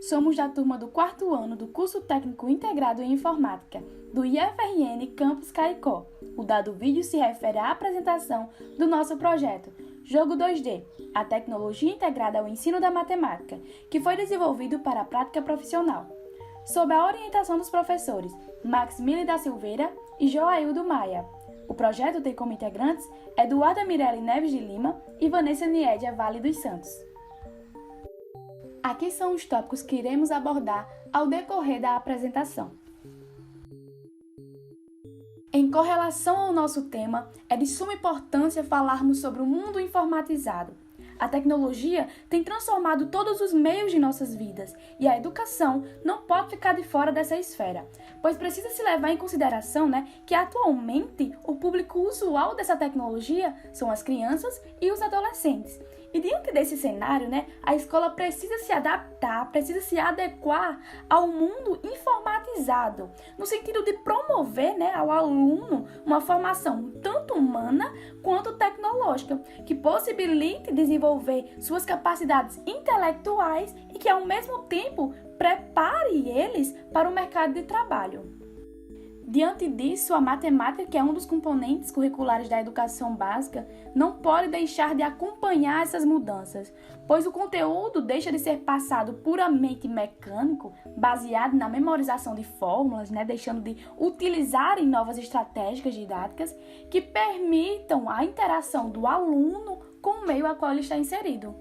Somos da turma do 4º ano do curso técnico integrado em informática, do IFRN Campus Caicó. O dado vídeo se refere à apresentação do nosso projeto Jogo 2D, a tecnologia integrada ao ensino da matemática, que foi desenvolvido para a prática profissional. Sob a orientação dos professores Maximiliano da Silveira e Joaildo Maia. O projeto tem como integrantes Eduarda Mirelle Neves de Lima e Vanessa Niedia Vale dos Santos. Aqui são os tópicos que iremos abordar ao decorrer da apresentação. Em correlação ao nosso tema, é de suma importância falarmos sobre o mundo informatizado. A tecnologia tem transformado todos os meios de nossas vidas e a educação não pode ficar de fora dessa esfera, pois precisa se levar em consideração que atualmente o público usual dessa tecnologia são as crianças e os adolescentes. E diante desse cenário, a escola precisa se adaptar, precisa se adequar ao mundo informatizado, no sentido de promover ao aluno uma formação tanto humana quanto tecnológica, que possibilite desenvolver suas capacidades intelectuais e que, ao mesmo tempo, prepare eles para o mercado de trabalho. Diante disso, a matemática, que é um dos componentes curriculares da educação básica, não pode deixar de acompanhar essas mudanças, pois o conteúdo deixa de ser passado puramente mecânico, baseado na memorização de fórmulas, deixando de utilizar em novas estratégias didáticas que permitam a interação do aluno com o meio a qual ele está inserido.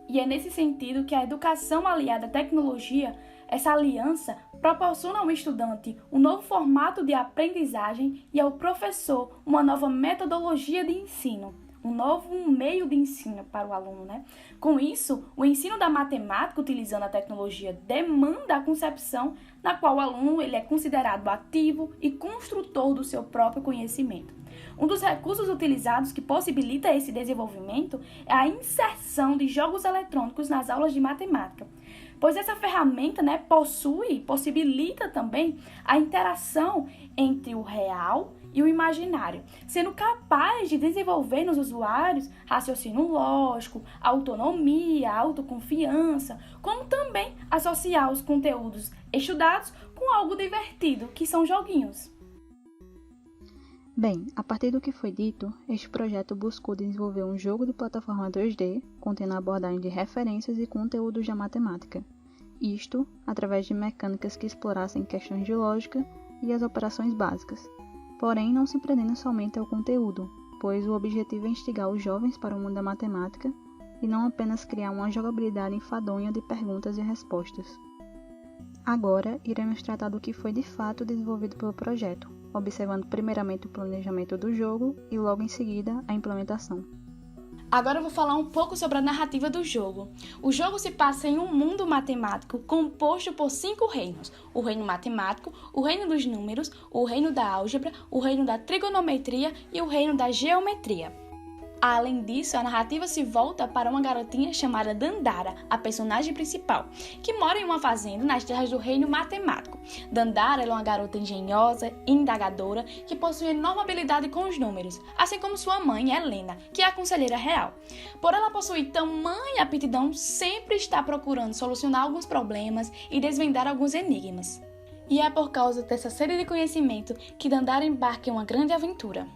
E é nesse sentido que a educação aliada à tecnologia, essa aliança, proporciona ao estudante um novo formato de aprendizagem e ao professor uma nova metodologia de ensino, um novo meio de ensino para o aluno. Com isso, o ensino da matemática utilizando a tecnologia demanda a concepção na qual o aluno ele é considerado ativo e construtor do seu próprio conhecimento. Um dos recursos utilizados que possibilita esse desenvolvimento é a inserção de jogos eletrônicos nas aulas de matemática, pois essa ferramenta possibilita também a interação entre o real e o imaginário, sendo capaz de desenvolver nos usuários raciocínio lógico, autonomia, autoconfiança, como também associar os conteúdos estudados com algo divertido, que são joguinhos. Bem, a partir do que foi dito, este projeto buscou desenvolver um jogo de plataforma 2D contendo a abordagem de referências e conteúdos da matemática. Isto através de mecânicas que explorassem questões de lógica e as operações básicas, porém não se prendendo somente ao conteúdo, pois o objetivo é instigar os jovens para o mundo da matemática e não apenas criar uma jogabilidade enfadonha de perguntas e respostas. Agora, iremos tratar do que foi de fato desenvolvido pelo projeto, observando primeiramente o planejamento do jogo e logo em seguida a implementação. Agora eu vou falar um pouco sobre a narrativa do jogo. O jogo se passa em um mundo matemático composto por 5 reinos: o reino matemático, o reino dos números, o reino da álgebra, o reino da trigonometria e o reino da geometria. Além disso, a narrativa se volta para uma garotinha chamada Dandara, a personagem principal, que mora em uma fazenda nas terras do reino matemático. Dandara é uma garota engenhosa e indagadora que possui enorme habilidade com os números, assim como sua mãe, Helena, que é a conselheira real. Por ela possuir tamanha aptidão, sempre está procurando solucionar alguns problemas e desvendar alguns enigmas. E é por causa dessa sede de conhecimento que Dandara embarca em uma grande aventura.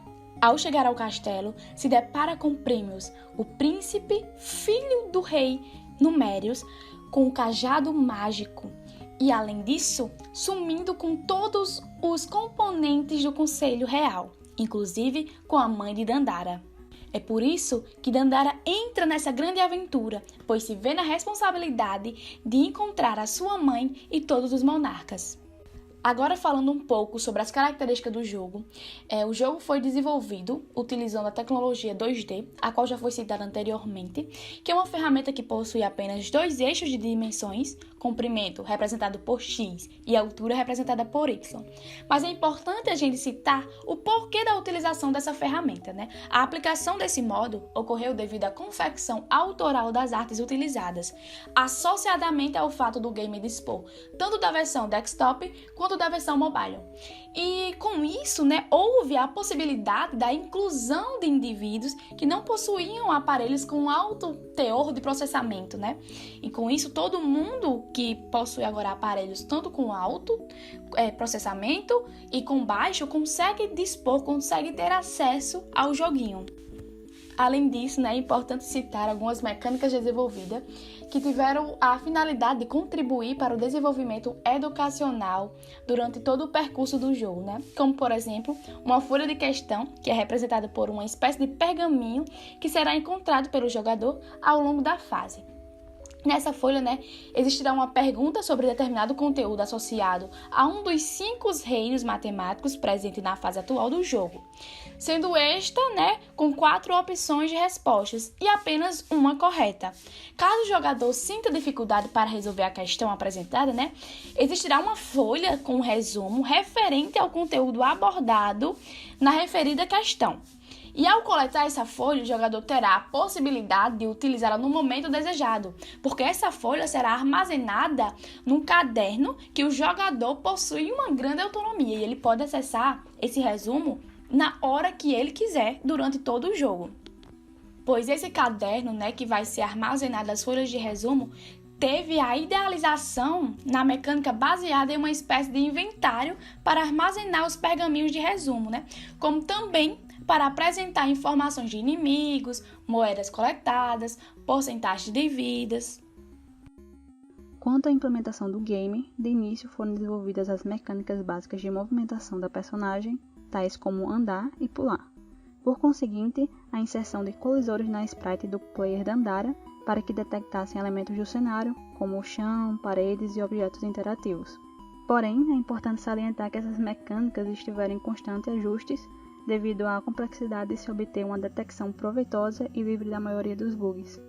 Ao chegar ao castelo, se depara com Prímios, o príncipe, filho do rei Numérios, com o cajado mágico. E, além disso, sumindo com todos os componentes do Conselho Real, inclusive com a mãe de Dandara. É por isso que Dandara entra nessa grande aventura, pois se vê na responsabilidade de encontrar a sua mãe e todos os monarcas. Agora falando um pouco sobre as características do jogo, o jogo foi desenvolvido utilizando a tecnologia 2D, a qual já foi citada anteriormente, que é uma ferramenta que possui apenas 2 eixos de dimensões, comprimento representado por X e altura representada por Y. Mas é importante a gente citar o porquê da utilização dessa ferramenta. A aplicação desse modo ocorreu devido à confecção autoral das artes utilizadas, associadamente ao fato do game dispor tanto da versão desktop quanto da versão mobile. E com isso, houve a possibilidade da inclusão de indivíduos que não possuíam aparelhos com alto teor de processamento, E com isso todo mundo que possui agora aparelhos tanto com alto processamento e com baixo, consegue ter acesso ao joguinho. Além disso, é importante citar algumas mecânicas desenvolvidas que tiveram a finalidade de contribuir para o desenvolvimento educacional durante todo o percurso do jogo, Como, por exemplo, uma folha de questão, que é representada por uma espécie de pergaminho que será encontrado pelo jogador ao longo da fase. Nessa folha, existirá uma pergunta sobre determinado conteúdo associado a um dos 5 reinos matemáticos presentes na fase atual do jogo, sendo esta, com 4 opções de respostas e apenas uma correta. Caso o jogador sinta dificuldade para resolver a questão apresentada, existirá uma folha com um resumo referente ao conteúdo abordado na referida questão. E ao coletar essa folha, o jogador terá a possibilidade de utilizá-la no momento desejado, porque essa folha será armazenada num caderno que o jogador possui uma grande autonomia e ele pode acessar esse resumo na hora que ele quiser durante todo o jogo. Pois esse caderno, que vai ser armazenado as folhas de resumo, teve a idealização na mecânica baseada em uma espécie de inventário para armazenar os pergaminhos de resumo, como também para apresentar informações de inimigos, moedas coletadas, porcentagens de vidas. Quanto à implementação do game, de início foram desenvolvidas as mecânicas básicas de movimentação da personagem, tais como andar e pular. Por conseguinte, a inserção de colisores na sprite do player Dandara para que detectassem elementos do cenário, como o chão, paredes e objetos interativos. Porém, é importante salientar que essas mecânicas estiveram em constantes ajustes devido à complexidade de se obter uma detecção proveitosa e livre da maioria dos bugs.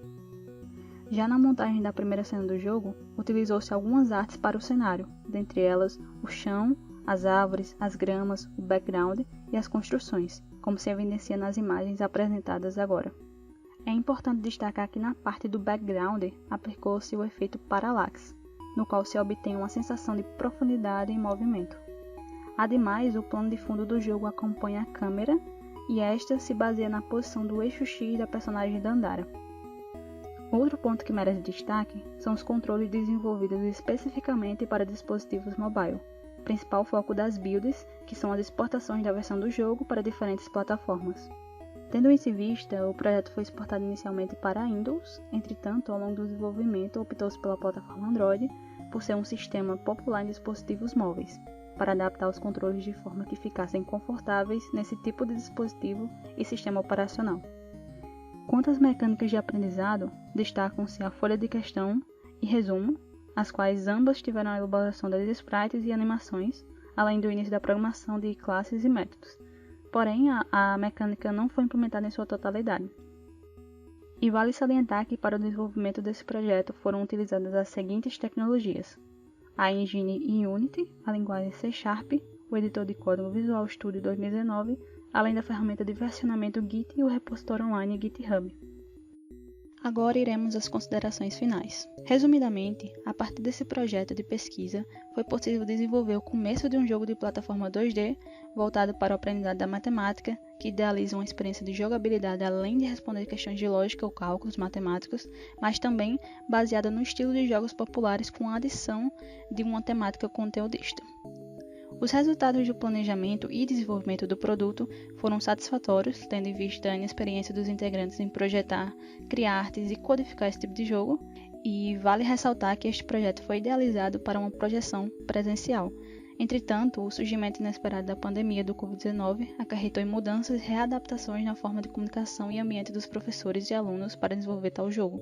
Já na montagem da primeira cena do jogo, utilizou-se algumas artes para o cenário, dentre elas o chão, as árvores, as gramas, o background e as construções, como se evidencia nas imagens apresentadas agora. É importante destacar que na parte do background aplicou-se o efeito parallax, no qual se obtém uma sensação de profundidade em movimento. Ademais, o plano de fundo do jogo acompanha a câmera e esta se baseia na posição do eixo X da personagem Dandara. Outro ponto que merece destaque são os controles desenvolvidos especificamente para dispositivos mobile, principal foco das builds, que são as exportações da versão do jogo para diferentes plataformas. Tendo isso em vista, o projeto foi exportado inicialmente para Windows, entretanto, ao longo do desenvolvimento optou-se pela plataforma Android por ser um sistema popular em dispositivos móveis, para adaptar os controles de forma que ficassem confortáveis nesse tipo de dispositivo e sistema operacional. Quanto às mecânicas de aprendizado, destacam-se a folha de questão e resumo, as quais ambas tiveram a elaboração das sprites e animações, além do início da programação de classes e métodos. Porém, a mecânica não foi implementada em sua totalidade. E vale salientar que para o desenvolvimento desse projeto foram utilizadas as seguintes tecnologias: a engine Unity, a linguagem C#, o editor de código Visual Studio 2019, além da ferramenta de versionamento Git e o repositório online GitHub. Agora iremos às considerações finais. Resumidamente, a partir desse projeto de pesquisa, foi possível desenvolver o começo de um jogo de plataforma 2D voltado para o aprendizado da matemática, que idealiza uma experiência de jogabilidade além de responder questões de lógica ou cálculos matemáticos, mas também baseada no estilo de jogos populares com a adição de uma temática conteudista. Os resultados do planejamento e desenvolvimento do produto foram satisfatórios, tendo em vista a inexperiência dos integrantes em projetar, criar artes e codificar esse tipo de jogo, e vale ressaltar que este projeto foi idealizado para uma projeção presencial. Entretanto, o surgimento inesperado da pandemia do Covid-19 acarretou em mudanças e readaptações na forma de comunicação e ambiente dos professores e alunos para desenvolver tal jogo.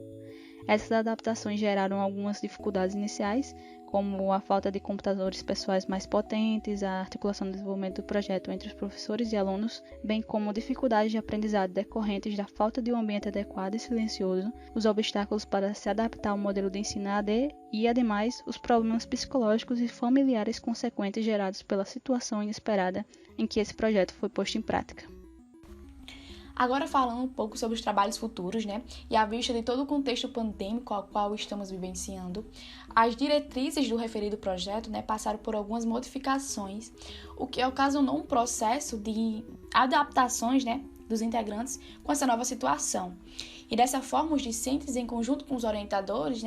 Essas adaptações geraram algumas dificuldades iniciais, como a falta de computadores pessoais mais potentes, a articulação do desenvolvimento do projeto entre os professores e alunos, bem como dificuldades de aprendizado decorrentes da falta de um ambiente adequado e silencioso, os obstáculos para se adaptar ao modelo de ensino AD e, ademais, os problemas psicológicos e familiares consequentes gerados pela situação inesperada em que esse projeto foi posto em prática. Agora falando um pouco sobre os trabalhos futuros, e à vista de todo o contexto pandêmico ao qual estamos vivenciando, as diretrizes do referido projeto, passaram por algumas modificações, o que ocasionou um processo de adaptações, dos integrantes com essa nova situação. E dessa forma, os discentes, em conjunto com os orientadores,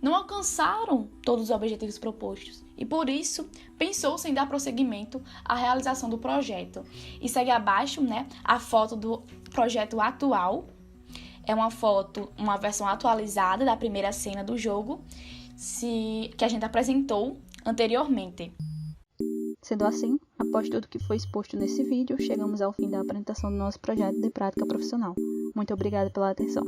não alcançaram todos os objetivos propostos. E por isso, pensou-se em dar prosseguimento à realização do projeto. E segue abaixo, a foto do projeto atual. É uma foto, uma versão atualizada da primeira cena do jogo, que a gente apresentou anteriormente. Sendo assim, após tudo que foi exposto nesse vídeo, chegamos ao fim da apresentação do nosso projeto de prática profissional. Muito obrigada pela atenção.